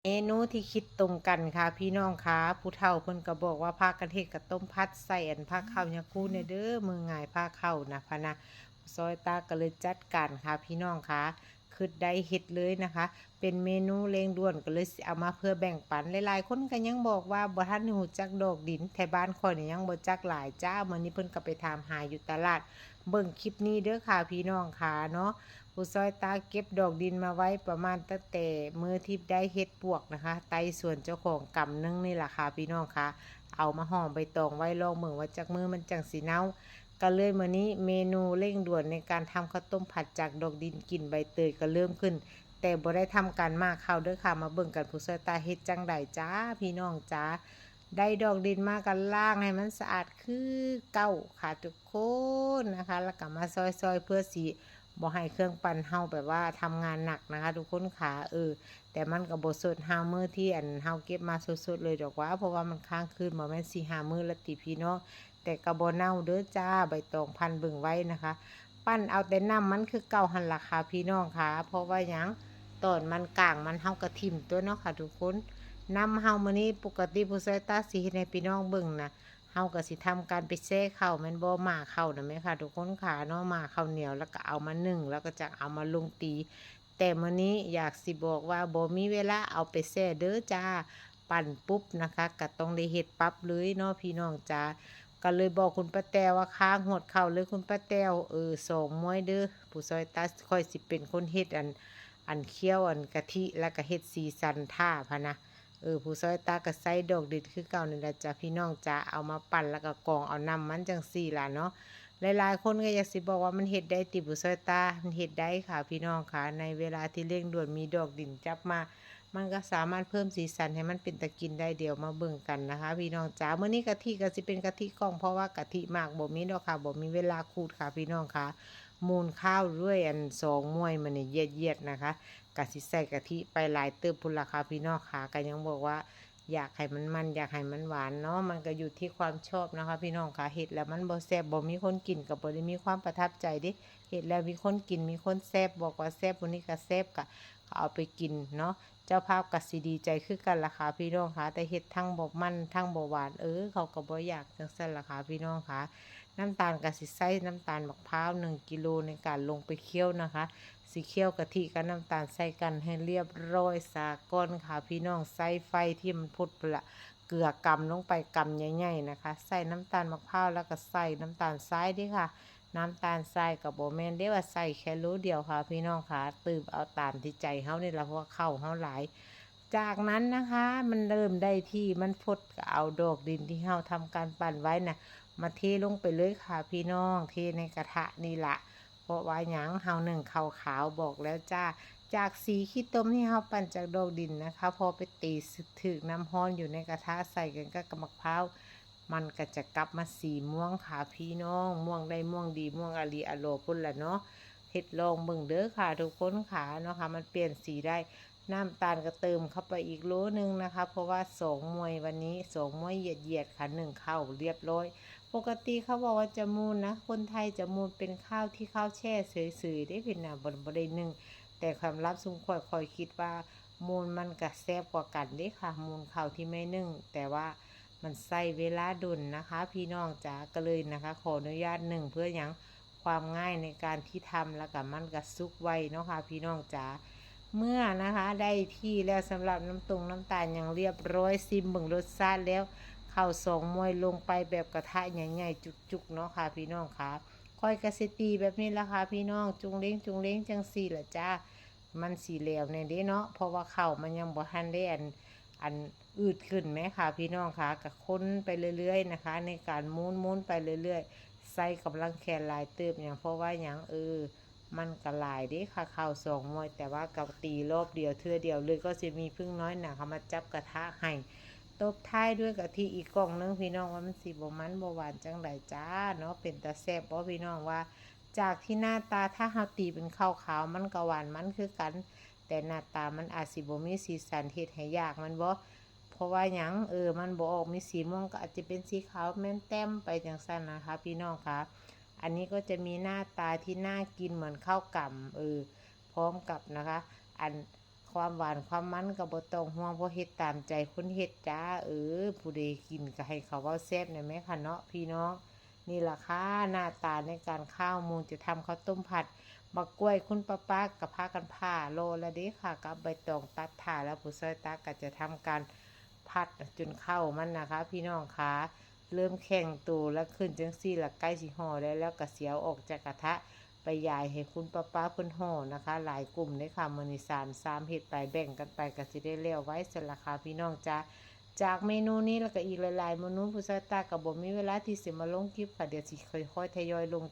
เมนูที่คิดตรงกันค่ะพี่น้องคะผู้เฒ่าเพิ่นก็บอกว่าพากันเฮ็ดข้าวต้มผัดใส่อันผักข้าวยาคูแหน่เด้อมื้อง่ายพาเข้านะพะนะซอยตาก็เลยจัดการค่ะพี่น้องคะคิดได้เฮ็ดเลยนะคะเป็นเมนูเร่งด่วนก็เลยสิเอามาเพื่อแบ่งปันหลายๆคนก็ยังบอกว่าบ่ทันได้รู้จักดอกดินแถวบ้านข้อยนี่ยังบ่จักหลายจ้ามื้อนี้เพิ่นก็ไปถามหาอยู่ตลาดเบิ่งคลิปนี้เด้อค่ะพี่น้องคะเนาะ ผู้ซอยตาเก็บดอกดินมาไว้ประมาณตั้งแต่มือที่ได้เฮ็ดปวกนะคะไต่ส่วนเจ้าของกำนึงนี่แหละค่ะพี่น้องคะเอามาห่อใบตองไว้ลองเมืองว่าจากมือมันจังสีเนาก็เลยมื้อนี้เมนูเร่งด่วนในการทำข้าวต้มผัดจากดอกดินกลิ่นใบเตยก็เริ่มขึ้นแต่บ่ได้ทำการมากเข้าเด้อค่ะมาเบิ่งกันผู้ซอยตาเฮ็ดจังใดจ้าพี่น้องจ้าได้ดอกดินมากันล้างให้มันสะอาดคือเก่าค่ะทุกคนนะคะแล้วก็มาซอยๆเพื่อสิ บ่ให้เครื่องปั่นเฮาแบบว่าทำงานหนักนะคะทุกคนขาแต่มันก็บ่สดหามื้อที่เฮาเก็บมาสดๆเลยดอกว่าเพราะว่ามันค้างคืนบ่แม่น4-5มื้อแล้วติพี่น้องแต่ก็บ่เน่าเด้อจ้าใบตองพันเบิ่งไว้นะคะปั้นเอาแต่น้ำมันคือเก่าหั่นล่ะค่ะพี่น้องค่ะเพราะว่าหยังตอนมันกลางมันเฮาก็ทิ่มตัวเนาะค่ะทุกคนน้ำเฮามื้อนี้ปกติผู้ใช้ตาสิเฮ็ดให้พี่น้องเบิ่งน่ะ เฮาก็สิทำการไปแช่ข้าวแม่นบ่หม้าข้าวน่ะแม่ค่ะทุกคนค่ะเนาะหม้าข้าวเหนียวแล้วก็เอามานึ่งแล้วก็จะเอามาลงตีแต่มื้อนี้อยากสิบอกว่าบ่มีเวลาเอาไปแช่เด้อจ้าปั่นปุ๊บนะคะก็ต้องได้เฮ็ดปั๊บเลยเนาะพี่น้องจ้าก็เลยบอกคุณป้าแตวว่าค้างหดข้าวเลยคุณป้าแตวสองม้วยเด้อผู้ซอยตัสค่อยสิเป็นคนเฮ็ดอันเคี่ยวอันกะทิแล้วก็เฮ็ดสีสันท่าพะนะ ผู้ซอยตาก็ใส่ดอกดินคือเก่านี่แหละจ้ะพี่น้องจ้ะเอามาปั่นแล้วก็กรองเอาน้ำมันจังซี่ล่ะเนาะหลายๆคนก็อยากสิบอกว่ามันเฮ็ดได้ติผู้ซอยตามันเฮ็ดได้ค่ะพี่น้องค่ะในเวลาที่เร่งด่วนมีดอกดินจับมามันก็สามารถเพิ่มสีสันให้มันเป็นตะกินได้เดี๋ยวมาเบิ่งกันนะคะพี่น้องจ๋ามื้อนี้กะทิก็สิเป็นกะทิกล่องเพราะว่ากะทิมากบ่มีดอกค่ะบ่มีเวลาขูดค่ะพี่น้องค่ะมูลข้าวด้วย2มวยมันนี่เยียดๆนะคะ กะสิใส่กะทิไปหลายเติบพุ่นล่ะค่ะพี่น้องค่ะก็ยังบอกว่าอยากให้มันอยากให้มันหวานเนาะมันก็อยู่ที่ความชอบนะคะพี่น้องค่ะเฮ็ดแล้วมันบ่แซ่บบ่มีคนกินก็บ่ได้มีความประทับใจเด้เฮ็ดแล้วมีคนกินมีคนแซ่บบอกว่าแซ่บวันนี้ก็แซ่บก็เอาไปกินเนาะเจ้าภาพก็สิดีใจคือกันล่ะค่ะพี่น้องค่ะแต่เฮ็ดทั้งบ่มันทั้งบ่หวานเขาก็บ่อยากจังซั่นล่ะค่ะพี่น้องค่ะน้ำตาลก็สิใส่น้ำตาลมะพร้าว1กิโลในการลงไปเคี่ยวนะคะ สีเขียวกะทิกับน้ำตาลใส่กันให้เรียบร้อยสาก้อนค่ะพี่น้องใส่ไฟที่มันพุดไปละเกลือกำลงไปกำใหญ่ๆนะคะใส่น้ำตาลมะพร้าวแล้วก็ใส่น้ำตาลทรายด้วยค่ะน้ำตาลทรายกับโบแมนเด้ว่าใส่แค่รู้เดียวค่ะพี่น้องค่ะตื่มเอาตามที่ใจเฮานี่ละเพราะว่าเข้าเฮาหลายจากนั้นนะคะมันเริ่มได้ที่มันพดก็เอาดอกดินที่เฮาทำการปั่นไว้น่ะมาเทลงไปเลยค่ะพี่น้องเทในกระทะนี่ละ เพราะว่าหยังเฮาหนึ่งขาวขาวบอกแล้วจ้าจากสีขี้ต้มที่เฮาปั่นจากดอกดินนะคะพอไปตีถึกน้ำร้อนอยู่ในกระทะใส่กันกับมะพร้าวมันก็จะกลับมาสีม่วงค่ะพี่น้องม่วงได้ม่วงดีม่วงอลีอโลพุ่นละเนาะเฮ็ดลองเบิ่งเด้อค่ะทุกคนค่ะเนาะค่ะมันเปลี่ยนสีได้น้ำตาลก็เติมเข้าไปอีกโลนึงนะคะเพราะว่า2 มวยวันนี้2 มวยเหยียดค่ะ1เข้าเรียบร้อย ปกติเขาบอกว่าจะมูนนะคนไทยจะมูนเป็นข้าวที่ข้าวแช่เฉยๆได้เป็นนะบ่ได้นึ่งแต่ความลับซุมค่อยคิดว่ามูนมันก็แซ่บกว่ากันเด้ค่ะมูนข้าวที่ไม่นึ่งแต่ว่ามันใส่เวลาดุนนะคะพี่น้องจ๋าก็เลยนะคะขออนุญาตหนึ่งเพื่อหยังความง่ายในการที่ทำแล้วก็มันก็สุกไวเนาะค่ะพี่น้องจ๋าเมื่อนะคะได้ที่แล้วสำหรับน้ำตาลอย่างเรียบร้อยซิมเบิ่งรสชาติแล้ว ข้าว2 มวยลงไปแบบกระทะใหญ่ๆจุกๆเนาะค่ะพี่น้องค่ะค่อยกระสิตีแบบนี้ละค่ะพี่น้องจุงเล้งจังสี่ละจ้ามันสีเหลวในเด้เนาะเพราะว่าข้าวมันยังบ่ทันได้อันอืดขึ้นไหมค่ะพี่น้องค่ะกับค้นไปเรื่อยๆนะคะในการม้วนไปเรื่อยๆใส่กำลังแขนลายเติบอย่างเพราะว่าอย่างมันก็หลายเด้ค่ะข้าว2 มวยแต่ว่ากับตีรอบเดียวเทื่อเดียวเลยก็จะมีพึ่งน้อยหนาเขามาจับกระทะให้ ตบท้ายด้วยกะทิอีกกล่องนึงพี่น้องว่ามันสิบ่มันบ่หวานจังไดจ้าเนาะเป็นตาแซ่บบ่พี่น้องว่าจากที่หน้าตาถ้าเฮาตีเป็นข้าวขาวมันก็หวานมันคือกันแต่หน้าตามันอาจสิบ่มีสีสันเฮ็ดให้ยากมันบ่เพราะว่าหยังมันบ่ออกมีสีม่วงก็อาจจะเป็นสีขาวแม่นแต้มไปจังซั่นนะคะพี่น้องคะอันนี้ก็จะมีหน้าตาที่น่ากินเหมือนข้าวกล่ำพร้อมกับนะคะอัน ความหวานความมันก็บ่ต้องห่วงเพราะเฮ็ดตามใจคนเฮ็ดจ้าผู้ใดกินก็ให้เขาเว้าแซ่บหน่อยแหมค่ะเนาะพี่น้องนี่ล่ะค่ะหน้าตาในการข้าวมูลจะทำข้าวต้มผัดบักกล้วยคุณป้าก็พากันผ่าโลแล้วเด้ค่ะกับใบตองตัดผ่าแล้วผู้ซอยตาก็จะทำการผัดจนเข้ามันนะคะ พี่น้องคะเริ่มแข็งตัวแล้วขึ้นจังซี่ละใกล้สิห่อได้แล้วก็เสียวออกจากกระทะไปยายให้คุณป้าเพิ่นห่อนะคะ หลายกลุ่มเลยค่ะมื้อนี้3เฮ็ดไปแบ่งกันไปก็สิได้แล้วไว้ซั่นล่ะค่ะพี่น้องจ้าจากเมนูนี้แล้วก็อีกหลายๆเมนูผู้ซอยตาก็บ่มีเวลาที่สิมาลงคลิปค่ะเดี๋ยวสิค่อยๆทยอยลง